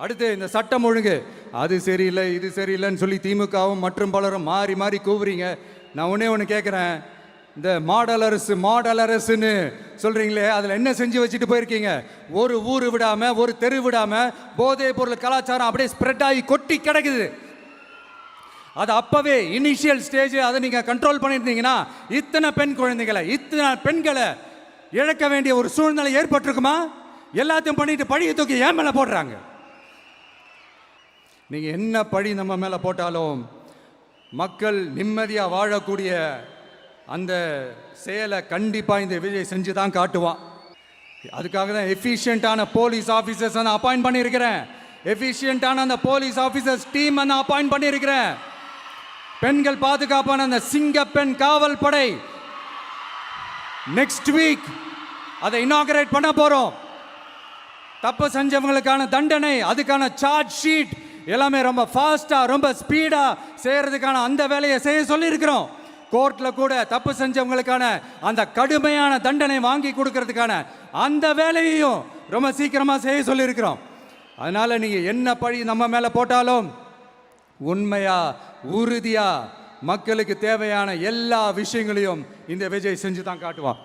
அடுத்து இந்த சட்டம் ஒழுங்கு அது சரியில்லை இது சரியில்லைன்னு சொல்லி திமுகவும் மற்றும் பலரும் மாறி மாறி கூவுறீங்க. நான் ஒன்று கேட்குறேன், இந்த மாடல் அரசுன்னு சொல்கிறீங்களே, அதில் என்ன செஞ்சு வச்சுட்டு போயிருக்கீங்க? ஒரு ஊர் விடாமல் ஒரு தெரு விடாமல் போதைப் பொருள் கலாச்சாரம் அப்படியே ஸ்ப்ரெட் ஆகி கொட்டி கிடக்குது. அது அப்போவே இனிஷியல் ஸ்டேஜ் அதை நீங்கள் கண்ட்ரோல் பண்ணியிருந்தீங்கன்னா இத்தனை பெண் குழந்தைகளை இத்தனை பெண்களை இழக்க வேண்டிய ஒரு சூழ்நிலை ஏற்பட்டிருக்குமா? எல்லாத்தையும் பண்ணிட்டு பழியை தூக்கி ஏன் மேலே போடுறாங்க. நீங்கள் என்ன பழி நம்ம மேலே போட்டாலும் மக்கள் நிம்மதியாக வாழக்கூடிய அந்த செயலை கண்டிப்பாக இந்த விஜய் செஞ்சு தான் காட்டுவான். அதுக்காக தான் எஃபிஷியண்டான போலீஸ் ஆஃபீஸர்ஸ் நான் அப்பாயிண்ட் பண்ணியிருக்கிறேன். எஃபிஷியண்டான அந்த போலீஸ் ஆஃபீஸர்ஸ் டீம் நான் அப்பாயிண்ட் பண்ணியிருக்கிறேன். பெண்கள் பாதுகாப்பான அந்த சிங்க பெண் காவல் படை நெக்ஸ்ட் வீக் அதை இனாகரேட் பண்ண போகிறோம். தப்பு செஞ்சவங்களுக்கான தண்டனை, அதுக்கான சார்ஜ் ஷீட் எல்லாமே ரொம்ப ஃபாஸ்ட்டாக ரொம்ப ஸ்பீடாக செய்கிறதுக்கான அந்த வேலையை செய்ய சொல்லியிருக்கிறோம். கோர்ட்டில் கூட தப்பு செஞ்சவங்களுக்கான அந்த கடுமையான தண்டனை வாங்கி கொடுக்கறதுக்கான அந்த வேலையையும் ரொம்ப சீக்கிரமாக செய்ய சொல்லியிருக்கிறோம். அதனால் நீங்கள் என்ன பழி நம்ம மேலே போட்டாலும் உண்மையாக உறுதியாக மக்களுக்கு தேவையான எல்லா விஷயங்களையும் இந்த விஜய் செஞ்சு தான் காட்டுவான்.